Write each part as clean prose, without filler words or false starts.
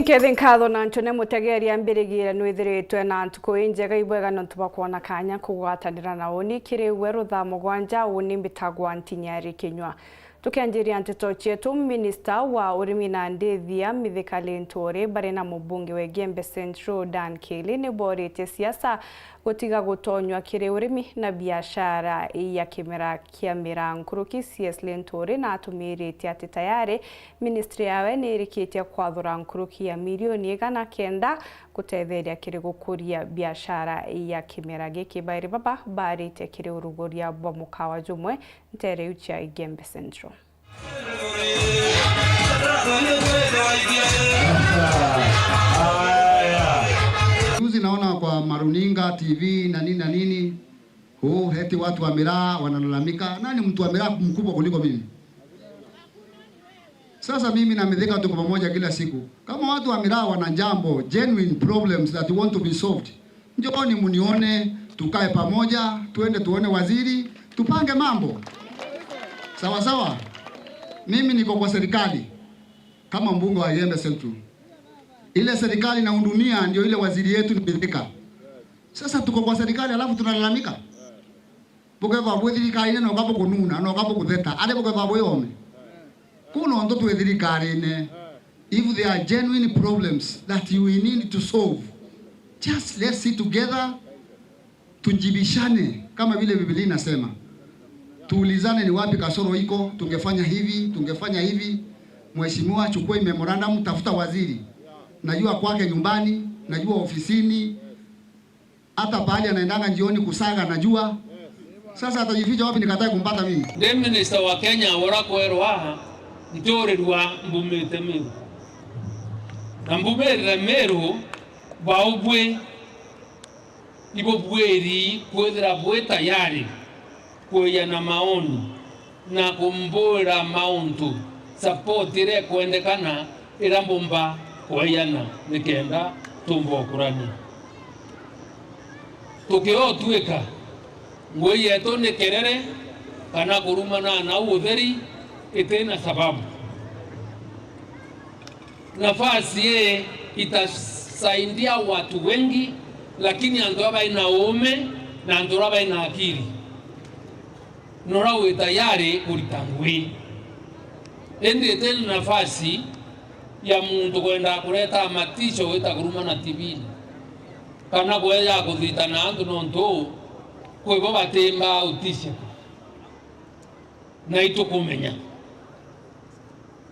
Nkethinkatho na ntune mutegeri ambirigira nwithiritwe na ntuku injega ibwega no tubakuona kanya kugwatanira na oni kiri Weru Thaa Mugwanja uni mbitagwa NTINYARI KINYUA tukianjiria Nteto chetu minista wa urimi na ndethia mithikali nturi bari na mubunge wa Gembe Central Dan Kili ni borite siasa gutiga gutonywa kiri urimi na biashara ya kimera kia mirankuruki CS Nturi na atumirite ati tayari ministry yawe ni irikitie kwathura nkuruki ya milioni 109 gutetheria kiri gukuria biashara ya kimera giki bari baba barite kiri uruguria bwa mukawa jumwe ntere ucha Gembe Central. Juzi naona kwa maruninga TV na nini heti watu wa miraa wanalalamika, nani mtu wa miraa mkubwa kuliko mimi? Sasa mimi na Mithika tuko pamoja kila siku. Kama watu wa miraa wana jambo, genuine problems that want to be solved, njooni munione, tukae pamoja, tuende tuone waziri, tupange mambo. Sawa sawa. Mimi niko kwa serikali kama mbunge wa Gembe Central. Ile serikali na undunia ndio ile waziri yetu ni Mithika. Sasa tuko kwa serikali alafu tunalalamika. Bukeva bwethirikari no gapo kununa no gapo kutheta ade bukeva boyome. Kuno ndo twethirikari ne. If there are genuine problems that you need to solve, just let's sit together, tujibishane kama vile Biblia inasema. Tuulizane ni wapi kasoro iko, tungefanya hivi. Mheshimiwa chukue memorandum, tafuta waziri. Najua kwake nyumbani, najua ofisini, hata pale anaendanga jioni kusaga najua. Sasa atajificha wapi nikatae kumpata mimi? The minister wa Kenya Weru aha ntorerwa mbumete Meru. Na mbumete Meru baubwe ibobweri kwethera bwe tayari kuya na maoni na kumbora mauntu support ile kuendekana irambomba kwayana nikenda tumbo kurani tukio tuweka ngoi yetu ni kerere kana kurumana na utheri itena sababu nafasi ye itasaidia watu wengi, lakini andoraba ina ume na andoraba ina akili nora tayari kulitangwe ende tena nafasi ya muntu kwenda kuleta matisho weta kuruma na TV kana kuya kuthitana andu nonto kwebo batemba utisha na itukumenya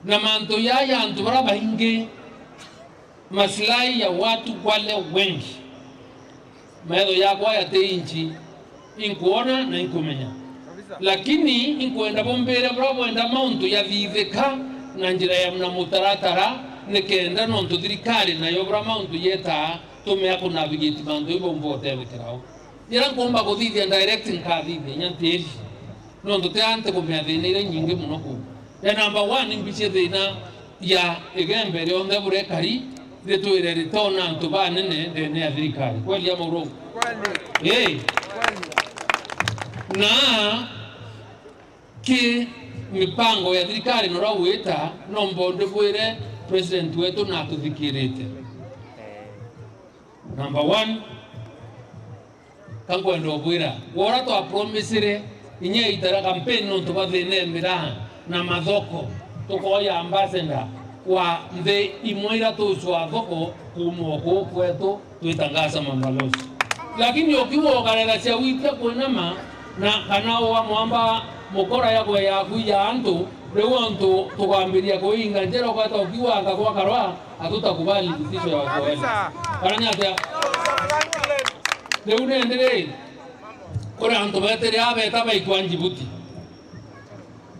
na manto ya antu baraba inge maslahi ya watu wale wengi maelo yakwa ya teinchi inkuona na inkumenya lakini inkwenda bombera bravo enda mauntu ya viveka na njira ya mna mutaratara nekenda nonto dirikari na yobra mauntu yeta tume yako navigate mandu ibombo tebekirao yera komba godidi and directing kadidi nyanteri nonto te ante ko meadene ile nyinge muno ku ya number 1 imbiche dena ya egembe le onde bure kari de to ile retona nto banene de ne dirikari kweli ya moro kweli na ki mipango ya dirikari nora weta nombonde bwire president wetu na tuthikirite. Number 1 kango ndo bwira wora to promisire inye itara campaign no to bathene mira na mathoko tukoya ambassador wa nde imoira to swa thoko kumoko kwetu tuitangaza mambalosi lakini ukiwa ogarera cia witia kuenama na kana wa mwamba mukora yako ya kuya antu rewanto tukambiria kuinga njera kwata ukiwa akakwa karwa hatutakubali vitisho ya watu wale karanyata leo nendele kora antu betere abe taba ikwanji buti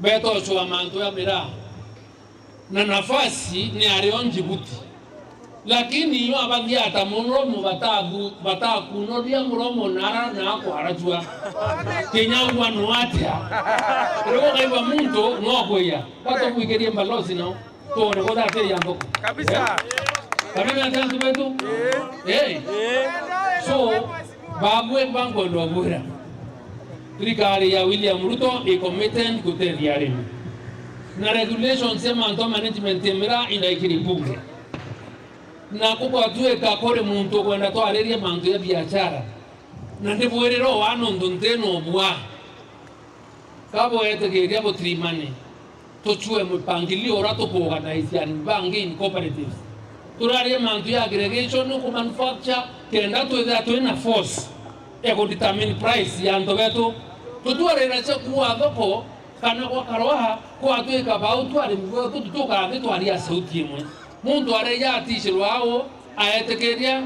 beto chwa mantu ya mira na nafasi ni arionji buti lakini yo abandia ata muromo bataku no dia muromo nara na ko arajua Kenya wanu atia rego kaiba muntu no koya bato kuikeria mbalozi no to rego da te yando kabisa kabisa tantu betu so babwe bango ndo bura serikali ya William Ruto committed kuteria na regulation sema ndo management emira ina ikiri bunge na kukwatuika kore muntu kwenda twaririe mantu ya biashara na ndibwiriro wano ntunteno bwa kabo etegeria butrimane tuchue mpangilio rato kuorganize and banking cooperatives turarie mantu ya aggregation ku manufacture kenda twina force eko determine price ya ntobeto tutwarira cha kuwa thoko kana kwa karoha kwa twika bau twari mgo tutuka twari sauti imwe muntu areya atishirwa hao aetegeria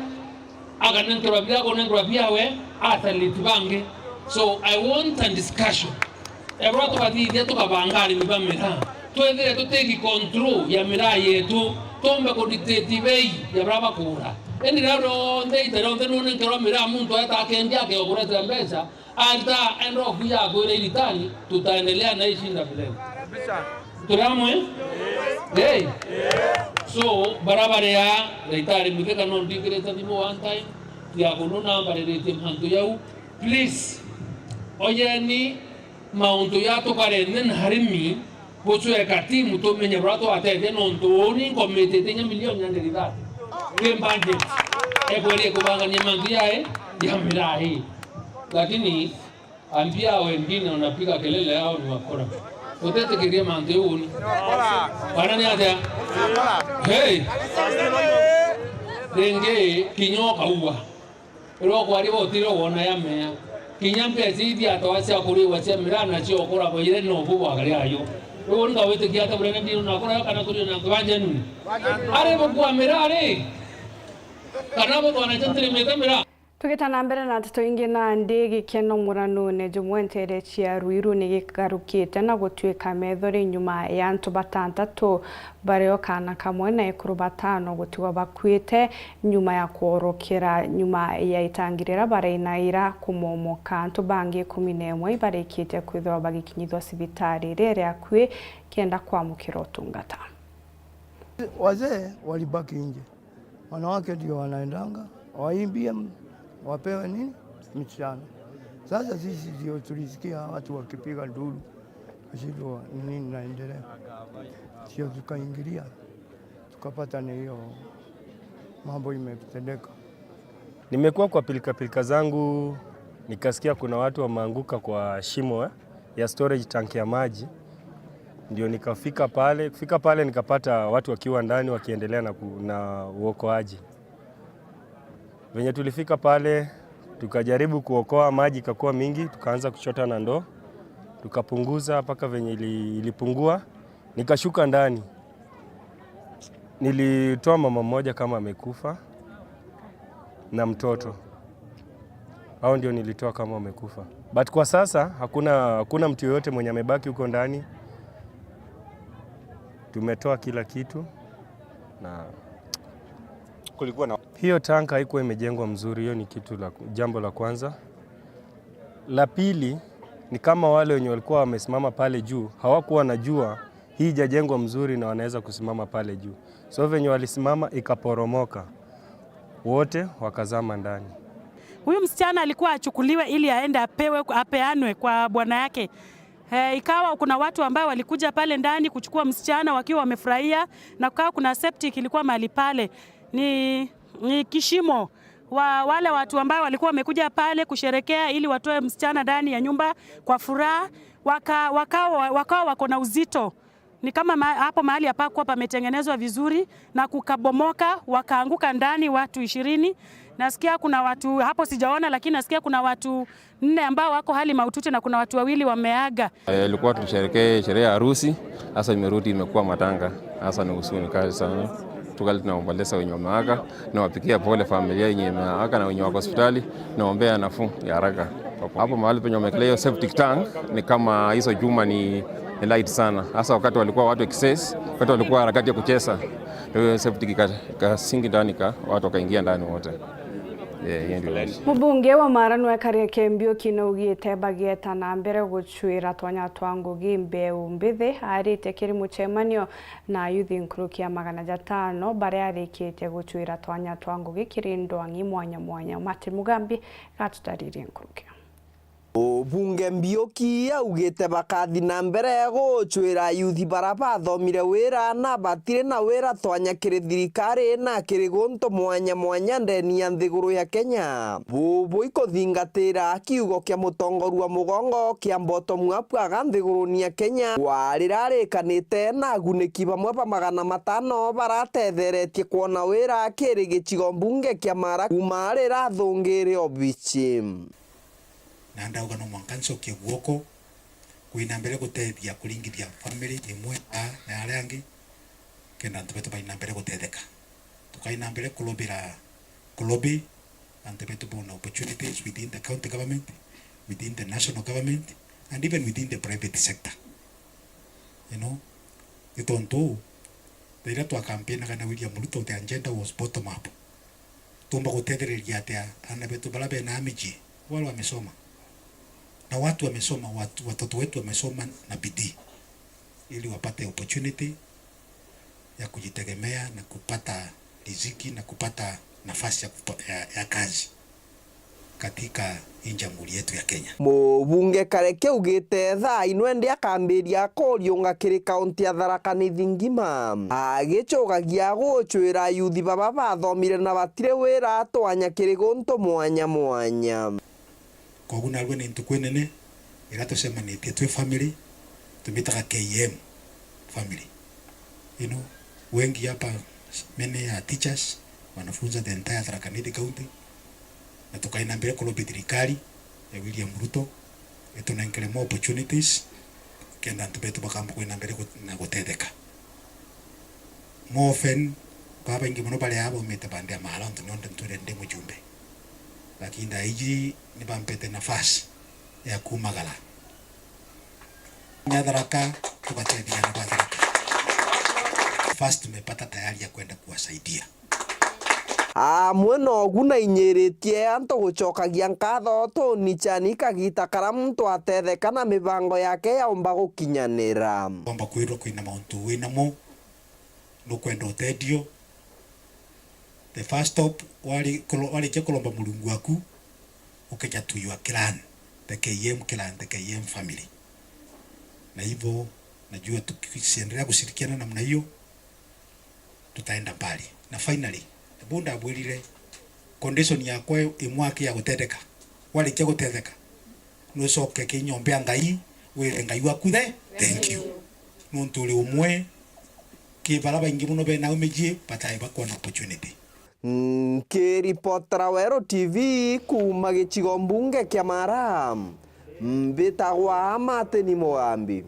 aganenkrwa bia gonenkrwa bia we atalitibange. So I want a discussion ebro to batithia tukabangari mibamira twethere tuteki control ya mira yetu tombe ko dictate bei ya braba kura eni raro ndeite ro ndenu nenkero mira muntu atakendia ke ogureta mbesa alta endo kuya gore ilitali tutaendelea na ishinda vile turamwe hey so barabara ya leitari mikeka non dikreta dimo one time ya kununa barerete mhantu yau please oyeni mauntu ya to karenen harimi bocho ya katimu to menya brato atete non to ni komite tenya milioni ya nderida kembanje ebole ko banga ni mantu ya mirahi lakini ambia wengine wanapiga kelele yao ni wakora utete kiria mantu yuni bana ni ata hey denge kinyo kauwa ro kwari botiro wona ya mea kinyampe zidi atawasha kuri wacha mirana chio kora kwa ile no bwa gari ayo ro nga wete kiata burene ndi na kora kana kuri na kwanje nuni are bo kwa mirare kana bo wana chantri meta mira tugitana mbere na Nteto ingi na ndege keno murano ne jumwentere chia Weru ni gikarukite na gutwika methori nyuma ya antu batandatu bareo kana kamwe na ikuru batano gutiwa bakwite nyuma ya kuorokera nyuma ya itangirira bareinaira kumomoka antu bangi 11 barekite kwithwa bagikinyithwa sibitari rere akwe kenda kwamukira utungata. Wazee walibaki nje, wanawake ndio wanaendanga waimbie wapewe nini mchana. Sasa sisi ndio tulisikia watu wakipiga nduru, ashindwa nini naendelea, sio tukaingilia tukapata ni hiyo mambo imetendeka. Nimekuwa kwa pilika zangu nikasikia kuna watu wameanguka kwa shimo ya storage tank ya maji, ndio nikafika pale. Kufika pale nikapata watu wakiwa ndani wakiendelea na uokoaji. Venye tulifika pale tukajaribu kuokoa, maji ikakuwa mingi, tukaanza kuchota na ndoo, tukapunguza mpaka venye ilipungua, nikashuka ndani. Nilitoa mama mmoja kama amekufa na mtoto. Hao ndio nilitoa kama amekufa. But kwa sasa hakuna mtu yoyote mwenye amebaki huko ndani. Tumetoa kila kitu na kulikuwa na hiyo tanka haikuwa imejengwa mzuri. Hiyo ni jambo la kwanza. La pili ni kama wale wenye walikuwa wamesimama pale juu hawakuwa wanajua hii haijajengwa mzuri na wanaweza kusimama pale juu. So venye walisimama ikaporomoka, wote wakazama ndani. Huyu msichana alikuwa achukuliwe ili aende apeanwe kwa bwana yake. Ikawa kuna watu ambao walikuja pale ndani kuchukua msichana wakiwa wamefurahia, na kukawa kuna septic ilikuwa mahali pale. Ni kishimo wale watu ambao walikuwa wamekuja pale kusherekea ili watoe msichana ndani ya nyumba kwa furaha, wakawa wako na uzito. Ni kama hapo mahali hapakuwa pametengenezwa vizuri na kukabomoka, wakaanguka ndani watu 20. Nasikia kuna watu hapo sijaona, lakini nasikia kuna watu 4 ambao wako hali mahututi na kuna watu 2 wameaga. Ilikuwa tusherekee sherehe ya harusi, sasa imerudi imekuwa matanga. Sasa ni huzuni kali sana. Tukali tunaomboleza wenye wameaga na wapikia pole familia yenye imeaga na wenye wako hospitali, naombea nafuu ya haraka. Hapo mahali penye wamekelea septic tank ni kama hizo juma ni light sana. Hasa wakati walikuwa watu excess, wakati walikuwa harakati ya kucheza, septic ikasingi ndani watu wakaingia ndani wote. Mubunge wa Marano ekaria kembio kinogite bageta na mbere guchuira twanya twangugi mbeu mbithe arite kiri muchemanio na youth nkruki ya 500 bare arikite guchuira twanya twangugi kiri ndwangi mwanya Mati Mugambi gatutaririe nkruki. Bunge Mbioki augite bakathi na mbere guchwira yuthi baraba thomire wira na batire na wira twanyakire thirikari na kirigunto mwanya mwanya ndeni ya nthiguru ya Kenya. Bubu ikuthingatira kiugo kia mutongoru wa mugongo kia bottom up aga nthiguru ya Kenya warirarikanite na aguniki bamwe ba 500 baratetheretie kuona wira kiri gicigo mbunge kia Mara kuma rirathungire obichi na ndauga no mwankanso ke guoko kuina mbere gutethia kuringithia family imwe na aria angi kenda ntebeto baina mbere gutetheka tukaina mbere kulobi and ntebeto bona opportunities within the county government, within the national government, and even within the private sector. You know, itonto the to campaign kana William Ruto, the agenda was bottom up. Tumba gutethereria atia anabeto balabe na amiji wale wamesoma na watu wamesoma, watoto wetu wamesoma na bidii ili wapate opportunity ya kujitegemea na kupata riziki na kupata nafasi ya kazi katika jamhuri yetu ya Kenya. Mubunge Kareke ugite Thaa inwende akambiria koriunga kiri kaunti ya Tharaka Nithi ngima agicogagia guchwira yuthi baba bathomire na batire wira twanya kiri gunto mwanya mwanya. Koguna alwe ni ntukwenene iratusema ni twe family tumitaka KM family. You know, wengi hapa many teachers wanafunza the entire Tharaka Nithi county na tukaina mbele kulobi thirikari ya William Ruto etunenkele more opportunities kenda ntubetu bakambu kuina mbele na gutetheka more often baba ingi muno bale abo meta bande ya mahala ntunonde nturende mujumbe lakini daiji ni bampete nafasi ya kumagala Tharaka tukatedia na Tharaka first tumepata tayari ya kwenda kuwasaidia mweno guna inyiritie anto gucokagia nkatho tunichani kagita karamu twatetheka na mibango yake yaomba gukinyanira omba kwirwo kwina mauntu winamo nukwenda utedio the first stop wali kulomba mulungu waku ukeja to your clan, the KM clan, the KM family. Na hivyo najua tukiendelea kushirikiana namna hiyo tutaenda mbali. Na finally bunda abwirire condition yakwa imwaki ya gutetheka wali kya gutetheka no soke kinyombe ngai wire ngai waku the thank you nuntu ri umwe ki baraba ingi muno be na umejie patai bakwa na opportunity. Kiripotera Weru TV kuma gicigo mbunge kia Mara mbitagwa Amateni Moambi.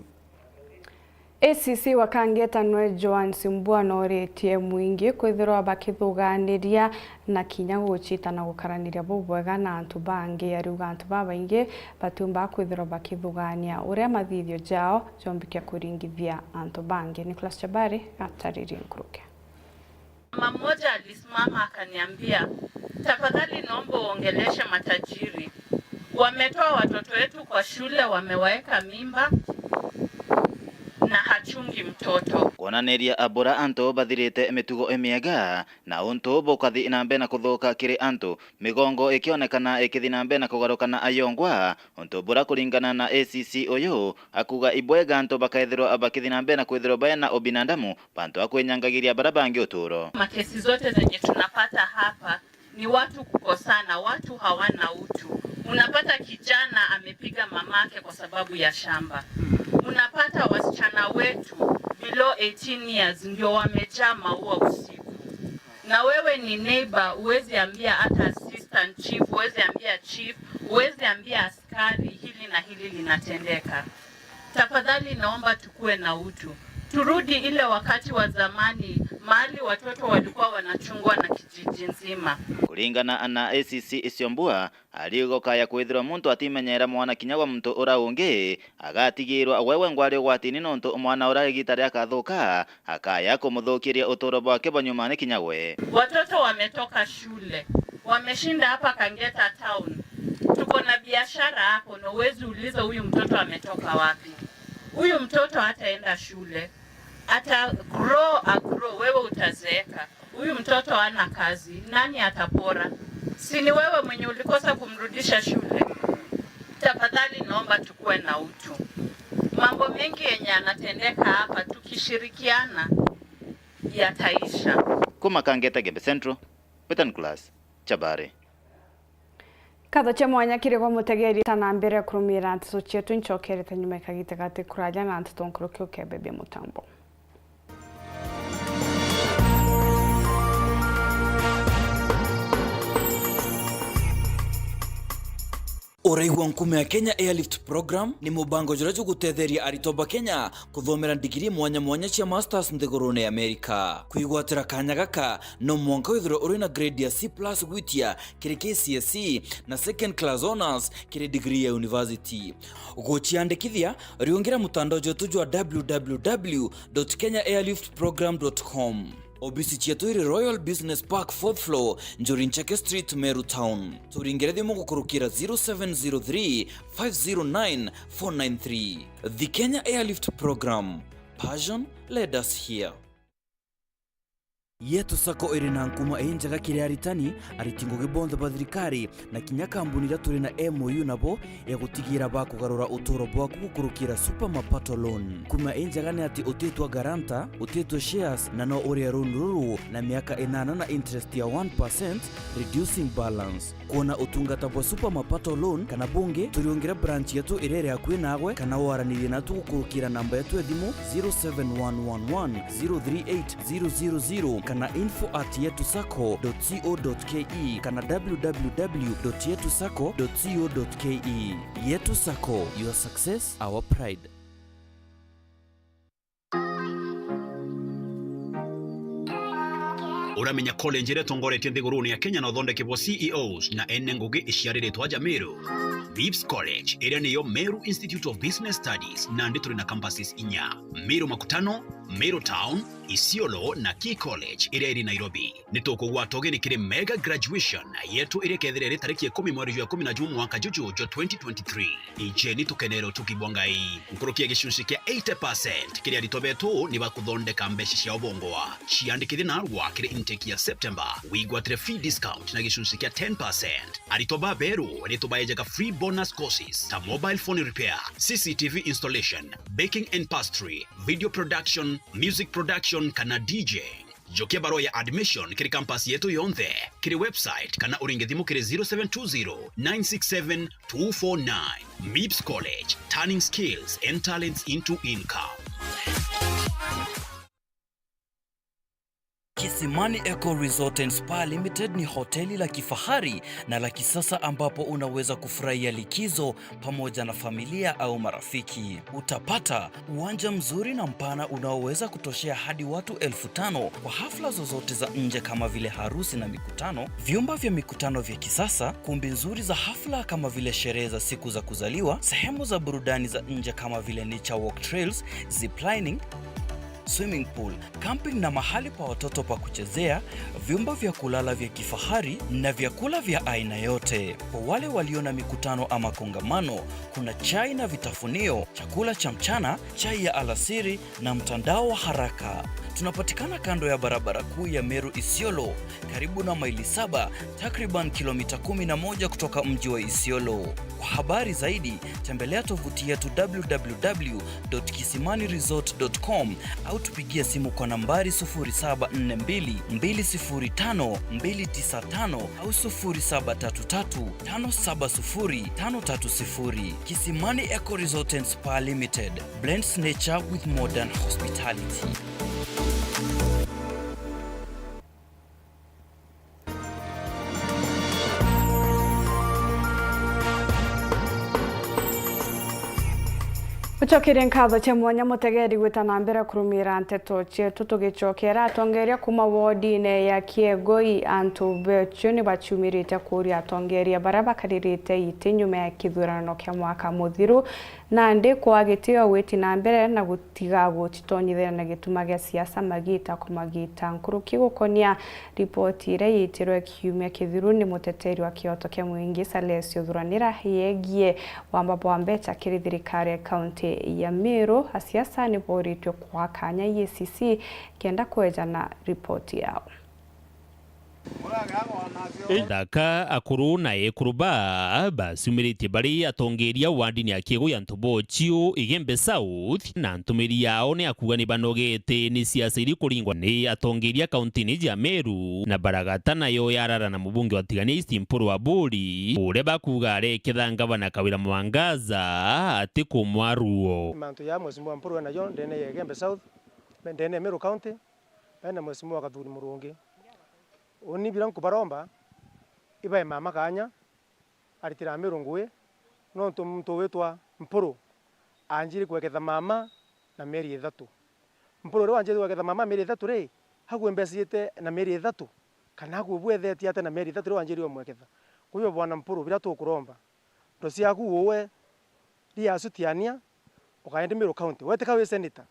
ACC wakangetanwe Joan Simbua noretie mwingi kwithirwa bakithuganiria na kinya gucita na gukaraniria bubwega na antu bangi ariuga antu babaingi batumba kwithirwa bakithugania uria mathithio jao jombikia kuringithia antu bangi. Nicholas Chabari atariri nkruke. Mama mmoja alisimama akaniambia, tafadhali naomba uongeleshe matajiri. Wametoa watoto wetu kwa shule, wamewaeka mimba na hachungi mtoto. Kuonaneria abura anto bathirite mitugo emiega na unto bokathi inambe na kuthoka kiri anto migongo ikionekana ikithinambe na kugarukana ayongwa unto bura kuringana na ACC oyo akuga ibwega anto bakaithirwa abakithinambe na kwithirwa bayana obinadamu panto akwenyangagiria barabangi uturo. Makesi zote zenye tunapata hapa ni watu kukosana, watu hawana utu. Unapata kijana amepiga mamake kwa sababu ya shamba. Unapata wasichana wetu below 18 years ndio wamejaa maua usiku. Na wewe ni neighbor, uwezi ambia hata assistant chief, uwezi ambia chief, uwezi ambia askari hili na hili linatendeka. Tafadhali naomba tukue na utu. Turudi ile wakati wa zamani, mahali watoto walikuwa wanachungwa na kijiji nzima. Kuringana na ACC Isiombua aligoka ya kwithirwa muntu atimenyera mwana kinyagwa muntu uraungi agatigirwa agwewe ngwari gwatini nonto mwana uragitari akathuka akaya kumuthukiria utoro bwake banyumane kinyagwe. Watoto wametoka shule, wameshinda hapa Kangeta town. Tuko na biashara hapo, na uwezi uliza huyu mtoto ametoka wapi. Huyu mtoto hataenda shule, ata grow, wewe utazeeka. Huyu mtoto hana kazi, nani atapora? Si ni wewe mwenye ulikosa kumrudisha shule? tafadhali naomba tukue na utu. Mambo mengi yenye yanatendeka hapa tukishirikiana yataisha. Kuma Kangeta Gembe Central, Petan Class, Chabare. Katho cha mwanya kiri kwa mutegeri tana mbere kurumira Nteto chetu nchokerete nyuma ikagitegate kuraja na Nteto nkuruki ukebebe mutambo. Uraigwa nkume ya Kenya Airlift Program ni mubango jurajo gutetheria aritoba Kenya kuthomera digiri mwanya cia masters nthigurune Amerika. Kuigwatira kanya gaka no mwanka withiro uri na grade ya C+ gwitia kiri KCSE na second class honors kiri degree ya university. Ugochiandikithia riongera mutandao jotu jwa www.kenyaairliftprogram.com. Obisi chetu iri Royal Business Park 4th floor, Njorinchake Street, Meru Town. Turingerethi mungu kurukira 0703 509 493. The Kenya Airlift Program. Passion led us here. Yetu sako iri na nkuma enjaga kiri aritani aritingo gibonzo bathirikari na kinya kambuni ira turi na MOU nabo ya gutigira bakugarura utoro bwaku gukurukira super mapato loan. Kuma enjaga ni ati utetwa garanta, utetwa shares na no uri ruru na miaka 8 na interest ya 1% reducing balance. Kuona utungata bwa super mapato loan kana bunge turiongera branch yetu irere yakwe nagwe kana waranire natu gukurukira namba yetu ya thimu 0711038000 kana info@yetusako.co.ke kana www.yetusako.co.ke. Yetu Sako, your success, our pride. Uramenya college ire tongoretie nthiguruni ya Kenya no thondekebwo CEOs na ene ngugi iciariritwo aja Meru. Vips College ire niyo Meru Institute of Business Studies na ndituri na campuses inya: Meru Makutano, Meru Town, Isiolo na Key College ire iri Nairobi. Nitokugwa togeni kire mega graduation yetu ire kethire tariki 10 mwezi wa 11 mwaka juju 2023. Ijeni tukenero tukibwangai nkurukia gishunshi kia 80% kire aritobetu ni bakuthondeka mbeshi cia obongoa. Ciandikithie na rwa kire intake ya September wigwatire free discount na gishunshi kia 10%. Aritoba beru nitubayejaga free bonus courses ta mobile phone repair, CCTV installation, baking and pastry, video production, music production kana DJ. Jokia baro ya admission kiri campus yetu yonthe kiri website kana uringethimu kiri 0720-967-249. MIPS College, turning skills and talents into income. Kisimani Eco Resort and Spa Limited ni hoteli la kifahari na la kisasa ambapo unaweza kufurahia likizo pamoja na familia au marafiki. Utapata uwanja mzuri na mpana unaoweza kutoshea hadi watu 5,000 kwa hafla zozote za nje kama vile harusi na mikutano, vyumba vya mikutano vya kisasa, kumbi nzuri za hafla kama vile sherehe za siku za kuzaliwa, sehemu za burudani za nje kama vile nature walk trails, ziplining, swimming pool, camping na mahali pa watoto pa kuchezea, vyumba vya kulala vya kifahari na vyakula vya aina yote. Kwa wale walio na mikutano ama kongamano, kuna chai na vitafunio, chakula cha mchana, chai ya alasiri na mtandao wa haraka. Tunapatikana kando ya barabara kuu ya Meru Isiolo, karibu na maili 7, takriban kilomita 11 kutoka mji wa Isiolo. Kwa habari zaidi, tembelea tovuti yetu www.kisimaniresort.com au tupigie simu kwa nambari 0742-205-295 au 0733-570-530. Kisimani Eco Resort and Spa Limited blends nature with modern hospitality. Uchokire nkatho cha mwanya mutegeri gwitana mbere kurumira Nteto chetu tugichokera atongeria kuma wodi-ine ya Kiegoi antu becho ni bachumirite kuri atongeria baraba karirite itinyume ya kithurano kya mwaka muthiru na ndi kwa gitio witi na mbere na gutiga gutitonyithira na gituma gya siasa magita kumagita nkuruki gukonia ripoti ire yitirwe kiumia kithiru ni muteteri wa kioto kya mwingi Salesio thuranira yegie wambapo wambecha kiri thirikari county ya Meru asiasa ni boritwe kwa kanya EACC kenda kweja na ripoti yao. Thaka akuru na ekuruba basumirite bari atongeria wandini akigo ya Ntobochio Igembe South na ntumiri yao ni akuga ni banogete ni siasa iri kuringwa ni atongeria kaunti ya Meru na baragata nayo yarara na mubunge wa Tigania East Mpuru wa Buri ure bakuga areketha ngavana Kawira Mwangaza ati kumwaruo mantu ya mwesimu wa Mpuru na yo ndene ya Igembe South ndene Meru County bena mwesimu wa Kathuri Murungi oni biranku baromba ibaye mama kanya aritira Meru ngwe no muntu wetwa Mpuru anjiri kweketha mama na meri 3 Mpuru ro anjiri kweketha mama meri 3 re hagwe mbesiete na meri 3 kana hagwe bwetheti ate na meri 3 ro anjiri omweketha kuyo bwana Mpuru bila tu kuromba ndo siaku wowe ria sutiania ukaende Meru County wete kawe senator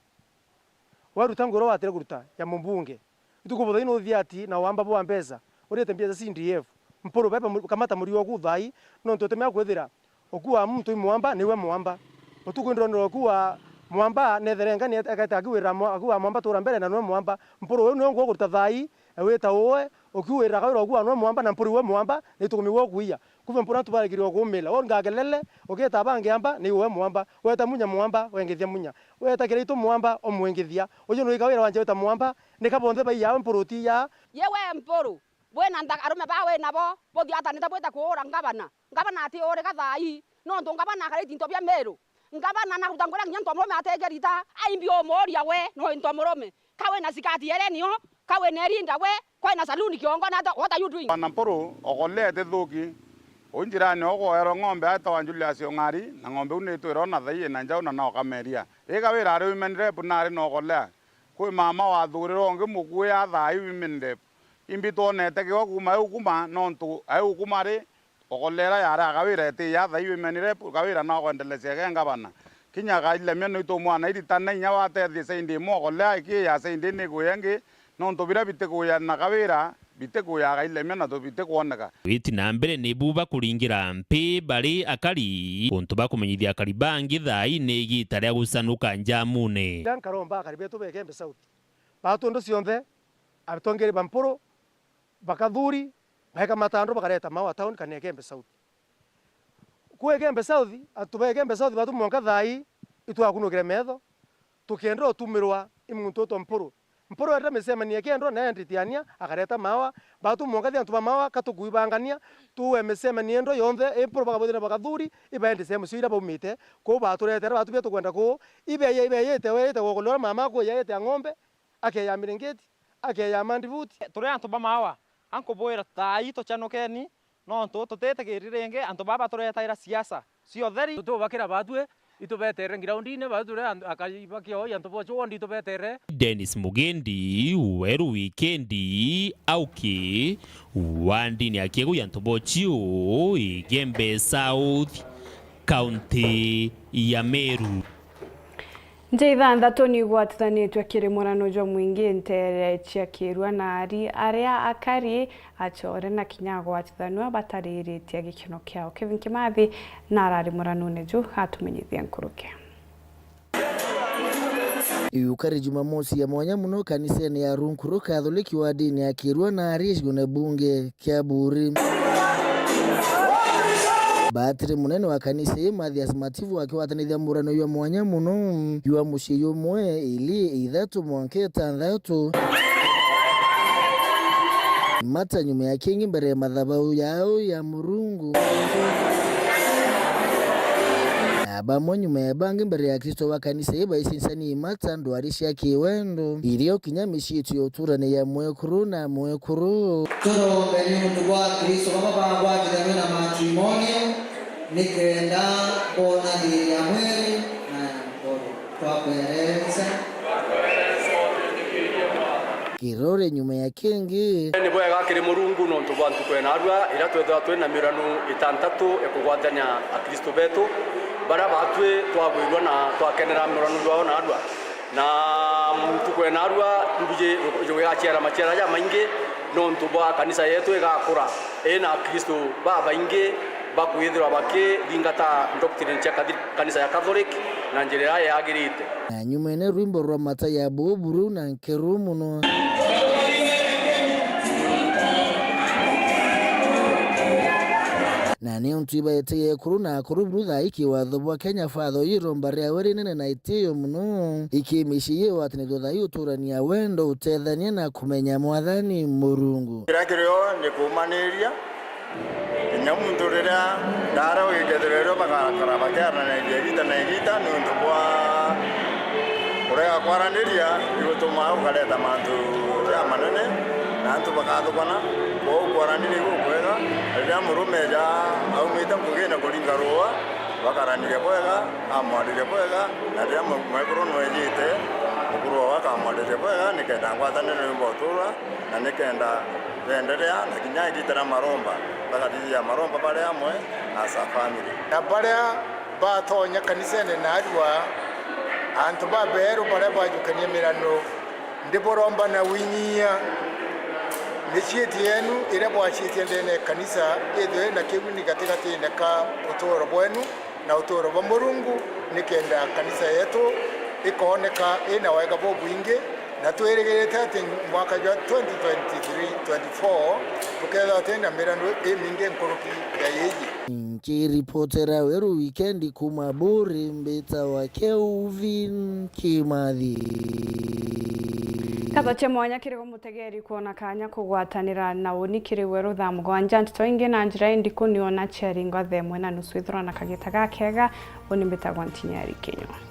waruta ngoro watire kuruta ya mbunge itukubotha ino thiati na wamba bwa mbeza urete mbeza CDF Mpuru baba kamata muri wa kuthai no ntotemea kwethira okuwa mtu mwamba niwe mwamba utukwindro ndo okuwa mwamba netherenga ni akatagiwira akuwa mwamba tura mbere na no mwamba Mpuru we no kuruta thai weta wowe okuwira kawira okuwa no mwamba na Mpuru we mwamba nitukumiwo kuia kuva Mpuru tubarekirwa kumila ongagelele ogeta bange amba ni we mwamba weta munya mwamba wengethia munya weta kirito mwamba omwengethia oyo no ikawira wanje weta mwamba nikabonde ba ya Mpuru ti ya yewe Mpuru wena ndaka arume bawe nabo bothi atanita bweta kuura ngabana ati ore gathai no ndo ngabana kare tinto bya Meru ngabana na rutangora nyanto mrome ategerita aimbio moria we no into mrome kawe na sikati erenio kawe nerinda we kwa na saluni kiongo na what are you doing na Mpuru ogolete thuki onjirani ogoero ng'ombe atawa Julius Ong'ari na ng'ombe unetwira na thai na njau na no kameria igawira ari women rep na ari no golea kwi mama wa thuriro ngi mukuya thai women rep imbito nete ke okuma ukuma nontu ai ukuma ri ogolera yara gawira te ya thai women rep gawira no gondelese genga bana kinya ga ile meno ito mwana iritana inya wate thi seindi mo golea ki ya seindi ni guyengi nontu bira biteko ya na gawira biteko ya ga ile meno to biteko oneka witi na mbere ni buba kuringira mpi bari akari untu bakumenyithia akari bangi thai ni gita ria gusanuka njamune dan karomba akari beto be Igembe South batondo sionthe abitongeri Mpuru bakathuri baheka matandro bakareta mawa town kana Igembe South ku Igembe South atuba Igembe South batu monka thai itwakunukire metho tukendro tumirwa imuntu to Mpuru ata mesemania kendro na nditiania akareta mawa batu monka thia tuba mawa katukuibangania tuwe mesemania ndo yonthe Mpuru bakabothira bakathuri ibaende semu swira baumite ko baturetera batu betu kwenda ko ibeyete wete gogolora mama ko yete ng'ombe ake ya mirengeti ake ya mandivuti turi antu ba mawa anko boira thai to chanokeni no nto totete kirirenge antu baba turetaira siasa sio theri tutubakira batwe itubetere groundine bature akabakio yantu bocho wondi tubetere Dennis Mugendi Weru Wikendi auki wandini akigo yantu bocho Igembe South County ya Meru Njeitha ndatoni gwatithanitwe kiri murano jo mwingi ntere chia kirwa nari aria akari achore na kinya gwatithanwa batariritie gikino kiao Kevin Kimathi na arari murano neju hatumenyithia nkuruke Yukari Jumamosi ya mwanya muno kanisani ya Runkuru Katholiki wa dini ya kirwa nari shigune bunge kia Buri Batiri munene wa kanisa Mathias Mativu akiwatanithia murano ya mwanya muno yua mushiyo mwe ili 3 mwanketa 3 mata nyume ya kingi mbere ya madhabahu yao ya Murungu Abamo nyume ya bangi mbere ya Kristo wa kanisa iba isinsani mata ndo arishia kiwendo ilio kinyamishi yetu yoturane ya mwekuru na mwekuru Toro mbeni mtuwa Kristo kama pangwa jidamio na matrimonio nikenda kona hii ya mweri na mkono kwa pereza kirore nyuma ya kengi ni bwega kiri Murungu no ntubantu kwenarwa ira twetha twena mirano 6 ekugwatanya akristo betu bara batwe twagwirwa na twakenera mirano dwao na arwa na muntu kwenarwa mbije yoga chiara machera ya mainge no ntuba kanisa yetu igakura ena kristo baba inge bakwithirwa bake dingata doctrine cha kanisa ya Catholic na njira ya agirite na nyuma ene rwimbo rwa mata ya Boburu na Nkerumu no na ni untuiba yete kuru na kuru brutha iki watho Kenya fatho yiromba ria weri nene na itio muno ikimishi watni dotha yuturania wendo utethania na kumenya mwathani Murungu kirakiryo ni kumaniria nyamuntu rira ndara wigethero bagakara bakara na igita nundu bwa urega kwaraniria igutuma ukareta mantu ya manene na antu bakathukana kwa kwaraniria gukwega rira murume ja aumita kugina kuringa roa bakaraniria kwega amwandire kwega na rira mwekuru nwejite mukuru wakamwandire kwega nikenda ngwatanire mbotura na nikenda endelea na kinya igitara maromba bakatithia maromba bare amwe as a family na bare batonya kanisene na adwa antu baberu bare bajukanie mirano ndiboromba na winyia nichieti yenu ile bwachiti ndene kanisa ethwe na kiguni katikati neka utoro bwenu na utoro wa Murungu nikenda kanisa yetu ikooneka ina wega bo bwingi na tueregerete ati mwaka wa 2023-24 tuketha tena mirano mingi nkoroki ya yeji nkiripotera Weru weekend kumaburi mbeta wa Kelvin Kimathi Kathoche mwanya kirego mutegeri kuona kanya kugwatanira na unikire Weru Thaa Mugwanja Nteto ingi na njira ndiku niona cheringo themwe na nusu ithura na kagita gakega oni mbetagwa NTINYARI KINYUA